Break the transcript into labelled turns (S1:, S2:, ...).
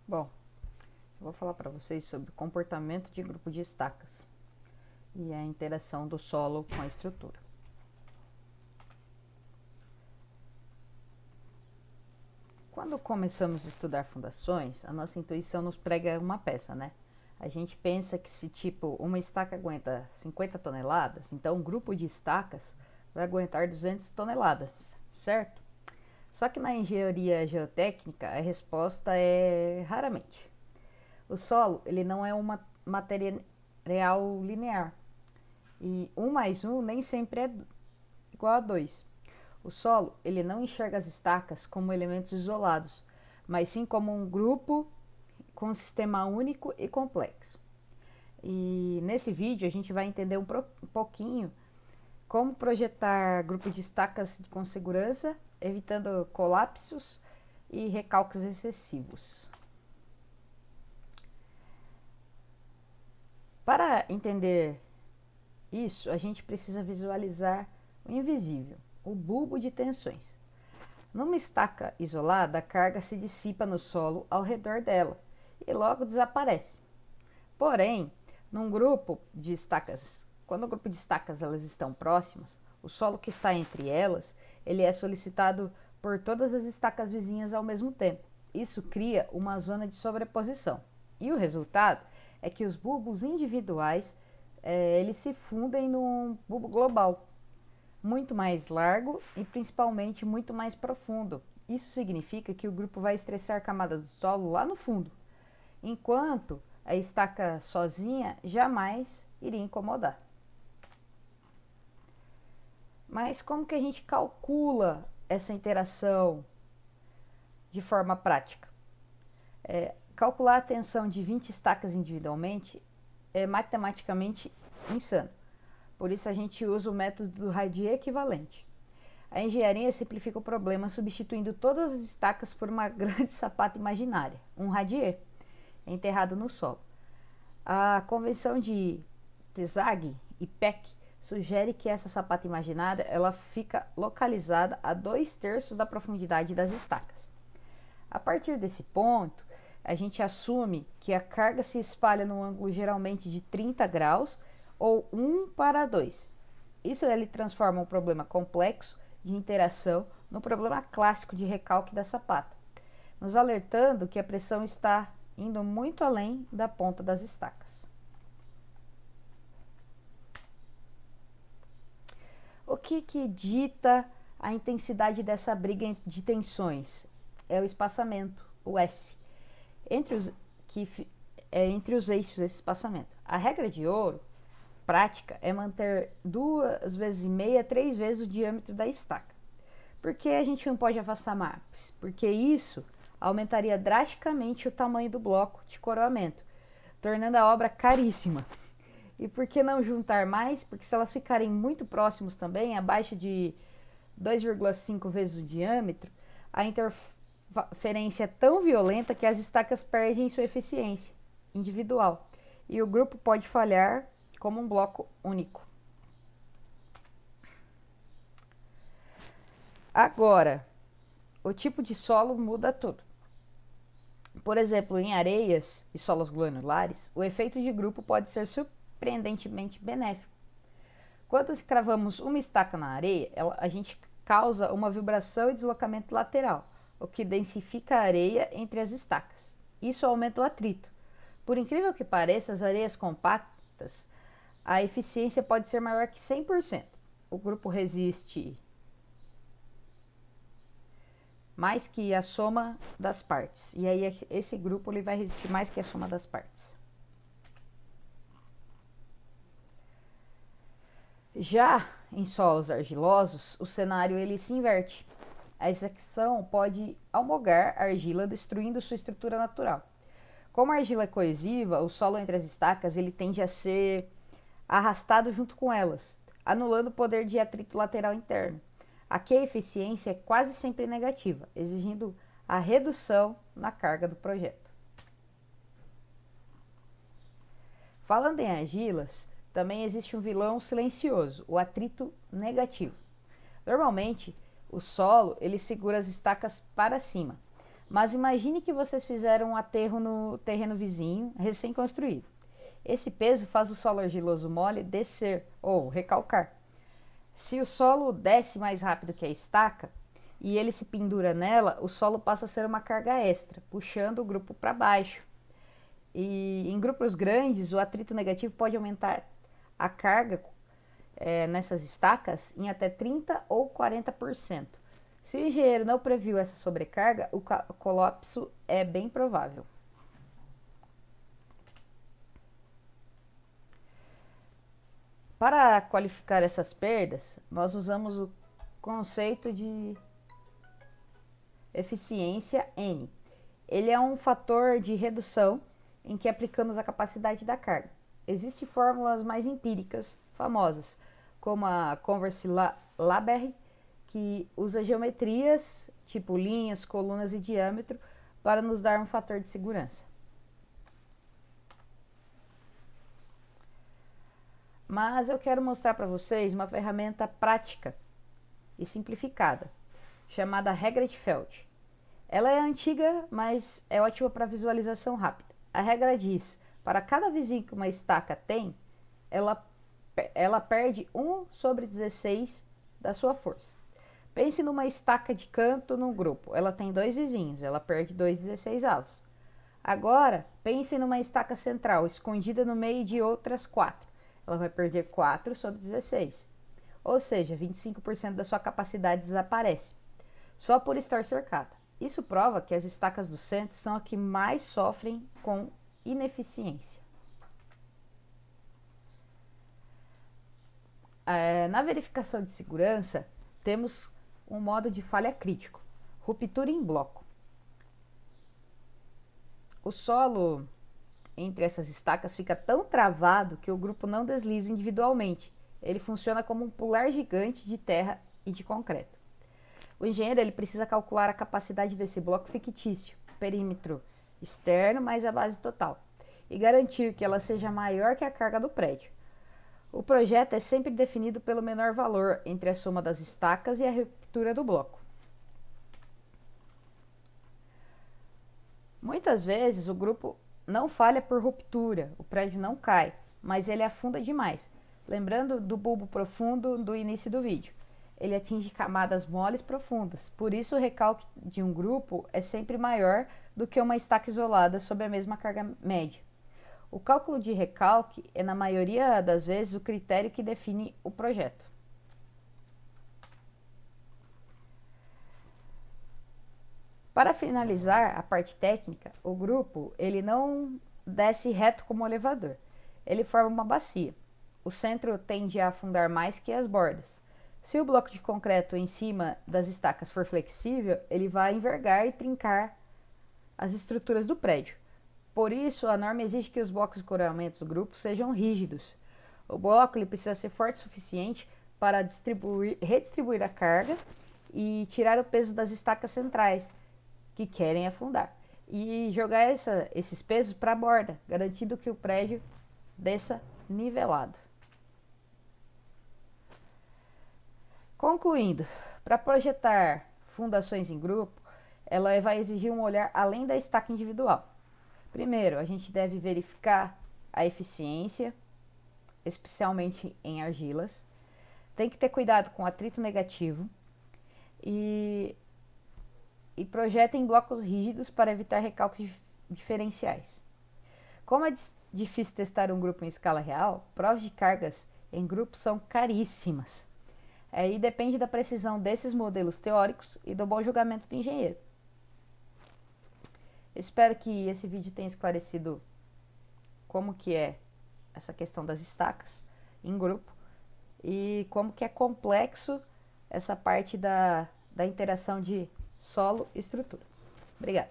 S1: Bom, eu vou falar para vocês sobre o comportamento de grupo de estacas e a interação do solo com a estrutura. Quando começamos a estudar fundações, a nossa intuição nos prega uma peça, né? A gente pensa que se tipo uma estaca aguenta 50 toneladas, então um grupo de estacas vai aguentar 200 toneladas, certo? Só que na engenharia geotécnica a resposta é raramente. O solo ele não é uma matéria real linear. E 1 mais 1 nem sempre é igual a 2. O solo ele não enxerga as estacas como elementos isolados, mas sim como um grupo com um sistema único e complexo. E nesse vídeo a gente vai entender um pouquinho como projetar grupo de estacas com segurança, evitando colapsos e recalques excessivos. Para entender isso, a gente precisa visualizar o invisível, o bulbo de tensões. Numa estaca isolada, a carga se dissipa no solo ao redor dela e logo desaparece. Porém, num grupo de estacas, quando o grupo de estacas elas estão próximas, o solo que está entre elas, ele é solicitado por todas as estacas vizinhas ao mesmo tempo. Isso cria uma zona de sobreposição. E o resultado é que os bulbos individuais eles se fundem num bulbo global, muito mais largo e principalmente muito mais profundo. Isso significa que o grupo vai estressar camadas do solo lá no fundo, enquanto a estaca sozinha jamais iria incomodar. Mas como que a gente calcula essa interação de forma prática? Calcular a tensão de 20 estacas individualmente é matematicamente insano. Por isso a gente usa o método do Radier equivalente. A engenharia simplifica o problema substituindo todas as estacas por uma grande sapata imaginária, um radier, enterrado no solo. A convenção de Tesague e Peck sugere que essa sapata imaginária ela fica localizada a 2/3 da profundidade das estacas. A partir desse ponto, a gente assume que a carga se espalha num ângulo geralmente de 30 graus ou 1:2. Isso ele transforma um problema complexo de interação no problema clássico de recalque da sapata, nos alertando que a pressão está indo muito além da ponta das estacas. O que dita a intensidade dessa briga de tensões? É o espaçamento, o S, entre os eixos desse espaçamento. A regra de ouro prática é manter 2,5 vezes, 3 vezes o diâmetro da estaca. Por que a gente não pode afastar mais? Porque isso aumentaria drasticamente o tamanho do bloco de coroamento, tornando a obra caríssima. E por que não juntar mais? Porque se elas ficarem muito próximos também, abaixo de 2,5 vezes o diâmetro, a interferência é tão violenta que as estacas perdem sua eficiência individual e o grupo pode falhar como um bloco único. Agora, o tipo de solo muda tudo. Por exemplo, em areias e solos granulares, o efeito de grupo pode ser surpreendentemente benéfico. Quando escravamos uma estaca na areia, a gente causa uma vibração e deslocamento lateral, o que densifica a areia entre as estacas. Isso aumenta o atrito. Por incrível que pareça, as areias compactas, a eficiência pode ser maior que 100%. O grupo resiste mais que a soma das partes. E aí esse grupo ele vai resistir mais que a soma das partes. Já em solos argilosos, o cenário ele se inverte. A execução pode almogar a argila, destruindo sua estrutura natural. Como a argila é coesiva, o solo entre as estacas ele tende a ser arrastado junto com elas, anulando o poder de atrito lateral interno. Aqui a eficiência é quase sempre negativa, exigindo a redução na carga do projeto. Falando em argilas, também existe um vilão silencioso, o atrito negativo. Normalmente, o solo ele segura as estacas para cima, Mas imagine que vocês fizeram um aterro no terreno vizinho, recém-construído. Esse peso faz o solo argiloso mole descer ou recalcar. Se o solo desce mais rápido que a estaca e ele se pendura nela, o solo passa a ser uma carga extra, puxando o grupo para baixo. E em grupos grandes, o atrito negativo pode aumentar a carga nessas estacas em até 30 ou 40%. Se o engenheiro não previu essa sobrecarga, o colapso é bem provável. Para qualificar essas perdas, nós usamos o conceito de eficiência N. Ele é um fator de redução em que aplicamos a capacidade da carga. Existem fórmulas mais empíricas famosas, como a Converse-Laberre, que usa geometrias, tipo linhas, colunas e diâmetro, para nos dar um fator de segurança. Mas eu quero mostrar para vocês uma ferramenta prática e simplificada, chamada regra de Feld. Ela é antiga, mas é ótima para visualização rápida. A regra diz, para cada vizinho que uma estaca tem, ela perde 1/16 da sua força. Pense numa estaca de canto num grupo. Ela tem 2 vizinhos, ela perde 2/16. Agora, pense numa estaca central, escondida no meio de outras 4. Ela vai perder 4/16. Ou seja, 25% da sua capacidade desaparece, só por estar cercada. Isso prova que as estacas do centro são as que mais sofrem com ineficiência. Na verificação de segurança, temos um modo de falha crítico, ruptura em bloco. O solo entre essas estacas fica tão travado que o grupo não desliza individualmente. Ele funciona como um pular gigante de terra e de concreto. O engenheiro precisa calcular a capacidade desse bloco fictício, perímetro externo mais a base total, e garantir que ela seja maior que a carga do prédio. O projeto é sempre definido pelo menor valor entre a soma das estacas e a ruptura do bloco. Muitas vezes o grupo não falha por ruptura, o prédio não cai, mas ele afunda demais. Lembrando do bulbo profundo do início do vídeo. Ele atinge camadas moles profundas, por isso o recalque de um grupo é sempre maior do que uma estaca isolada sob a mesma carga média. O cálculo de recalque é, na maioria das vezes, o critério que define o projeto. Para finalizar a parte técnica, o grupo ele não desce reto como um elevador. Ele forma uma bacia. O centro tende a afundar mais que as bordas. Se o bloco de concreto em cima das estacas for flexível, ele vai envergar e trincar as estruturas do prédio. Por isso, a norma exige que os blocos de coronamento do grupo sejam rígidos. O bloco precisa ser forte o suficiente para redistribuir a carga e tirar o peso das estacas centrais que querem afundar. E jogar esses pesos para a borda, garantindo que o prédio desça nivelado. Concluindo, para projetar fundações em grupo, ela vai exigir um olhar além da estaca individual. Primeiro, a gente deve verificar a eficiência, especialmente em argilas. Tem que ter cuidado com atrito negativo e projeta em blocos rígidos para evitar recalques diferenciais. Como é difícil testar um grupo em escala real, provas de cargas em grupos são caríssimas. E depende da precisão desses modelos teóricos e do bom julgamento do engenheiro. Espero que esse vídeo tenha esclarecido como que é essa questão das estacas em grupo e como que é complexo essa parte da interação de solo e estrutura. Obrigada.